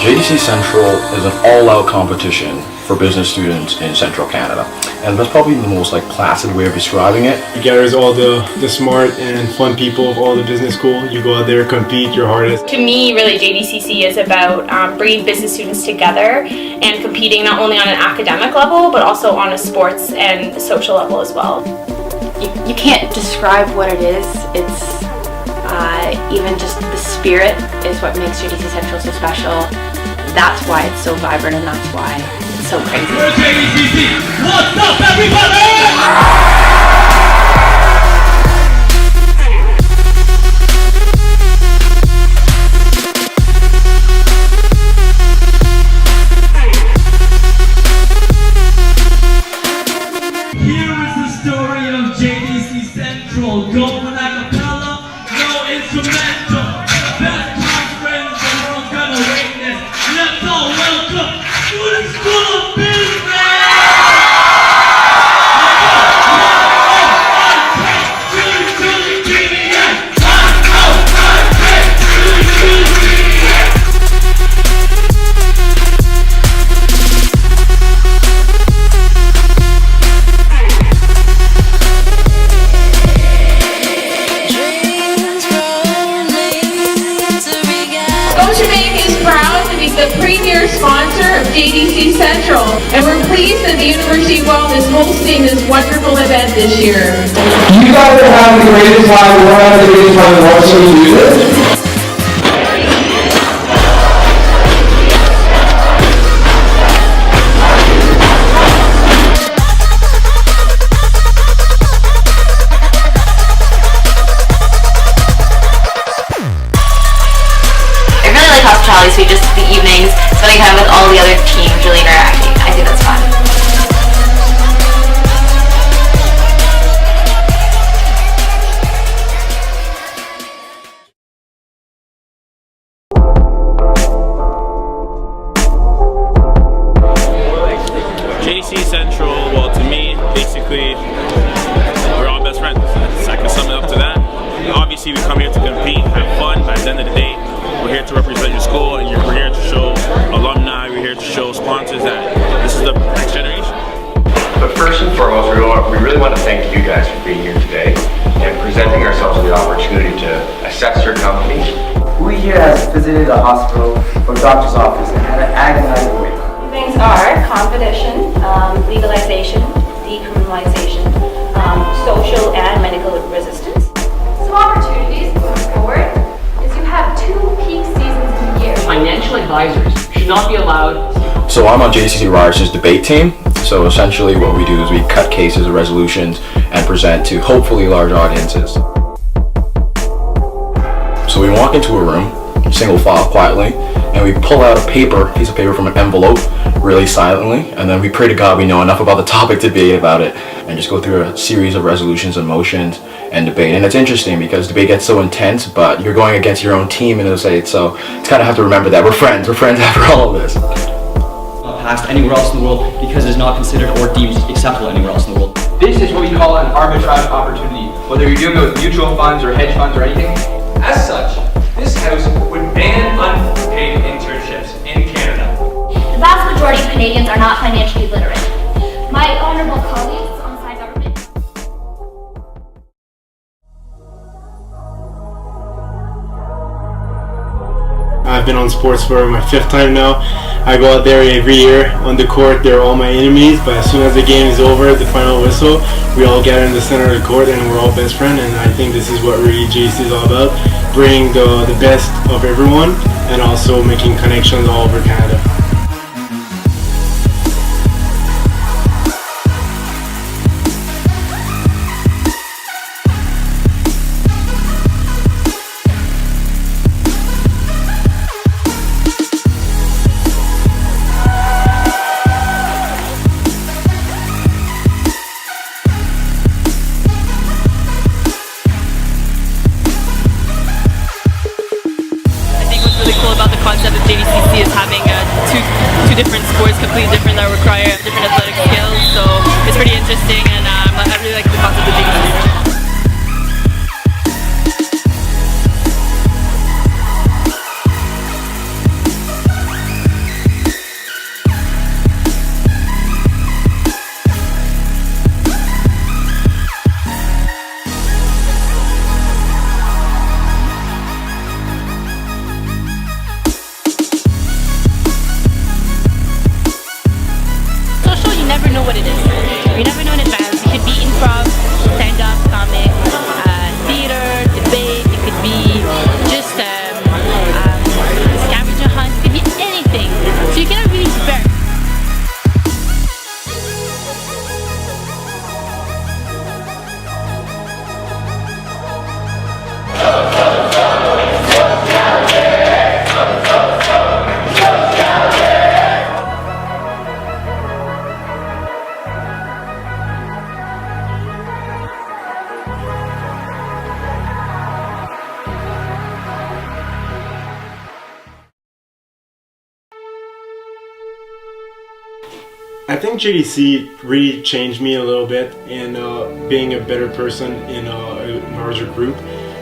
JDC Central is an all-out competition for business students in Central Canada, and that's probably the most placid way of describing it. It gathers all the smart and fun people of all the business school. You go out there, compete your hardest. To me, really, JDCC is about bringing business students together and competing not only on an academic level, but also on a sports and social level as well. You can't describe what it is. It's even just the spirit is what makes JDC Central so special. That's why it's so vibrant and that's why it's so crazy. We're JDCC! What's up, everybody? Story of JDC Central, going a cappella, no instrumental. Best conference the world's gonna witness. Let's all welcome to the School of Business! The premier sponsor of JDC Central, and we're pleased that the University of Guelph is hosting this wonderful event this year. You guys are having the greatest time, we're having the greatest time in the world, so we do this. So just the evenings, spending time with all the other teams, really interacting. I think that's fun. JDC Central, well, to me, basically, we're all best friends. I can sum it up to that. Obviously, we come here to compete, have fun, but at the end of the day, we're here to represent your school, and we're here to show alumni, we're here to show sponsors that this is the next generation. But first and foremost, we really want to thank you guys for being here today and presenting ourselves with the opportunity to assess your company. Who here has visited a hospital or doctor's office and had an agonizing wait? Things are competition, legalization, decriminalization, social and medical resistance. Some opportunities going forward is you have 2 peak seasons in the year. Financial advisors should not be allowed. So I'm on JDCC Ryer's debate team. So essentially what we do is we cut cases or resolutions and present to hopefully large audiences. So we walk into a room, single file quietly, and we pull out a piece of paper from an envelope really silently, and then we pray to God we know enough about the topic to debate about it, and just go through a series of resolutions and motions and debate. And it's interesting because debate gets so intense, but you're going against your own team in a state, so it's kind of have to remember that we're friends after all of this. Passed anywhere else in the world because it is not considered or deemed acceptable anywhere else in the world. This is what we call an arbitrage opportunity, whether you're dealing with mutual funds or hedge funds or anything. As such, this House would ban unpaid internships in Canada. The vast majority of Canadians are not financially literate. My honorable colleagues on side government. I've been on sports for my 5th time now. I go out there every year on the court. They're all my enemies, but as soon as the game is over, the final whistle, we all gather in the center of the court and we're all best friends. And I think this is what really JDC is all about, bringing the best of everyone and also making connections all over Canada. really cool about the concept of JDCC is having two different sports, completely different, that require different athletic skills. So it's pretty interesting, and I really like the concept of JDCC. think JDC really changed me a little bit in being a better person in a larger group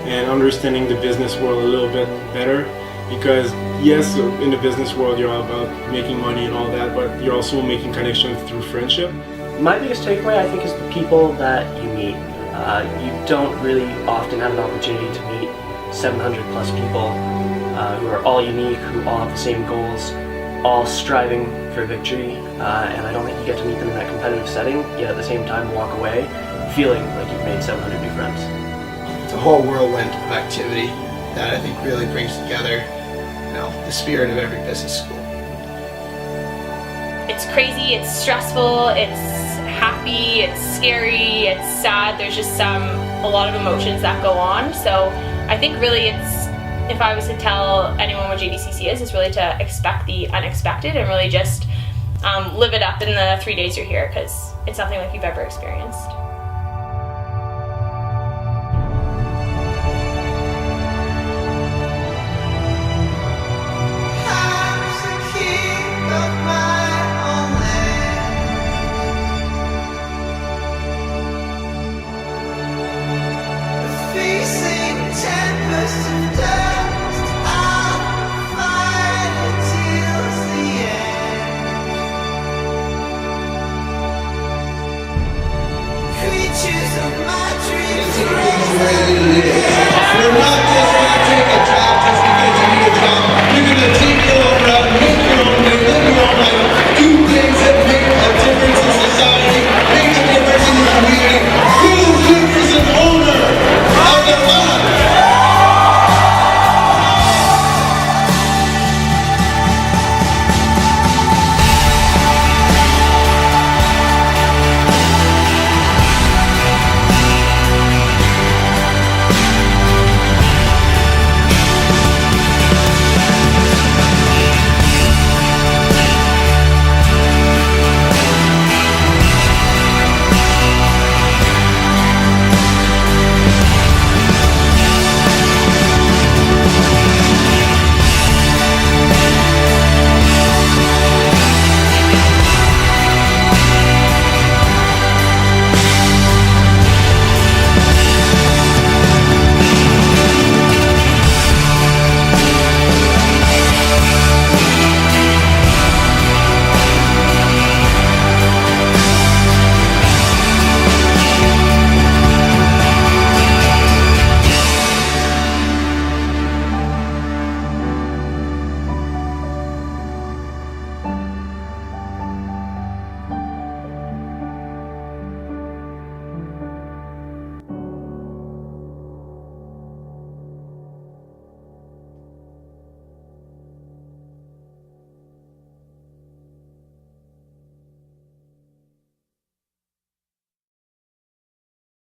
and understanding the business world a little bit better. Because yes, in the business world you're all about making money and all that, but you're also making connections through friendship. My biggest takeaway, I think, is the people that you meet. You don't really often have an opportunity to meet 700 plus people who are all unique, who all have the same goals, all striving for victory, and I don't think you get to meet them in that competitive setting, yet at the same time walk away feeling like you've made 700 new friends. It's a whole whirlwind of activity that I think really brings together, the spirit of every business school. It's crazy, it's stressful, it's happy, it's scary, it's sad. There's just a lot of emotions that go on. So I think really if I was to tell anyone what JDCC is, it's really to expect the unexpected and really just live it up in the 3 days you're here, because it's nothing like you've ever experienced. Facing tempest and death.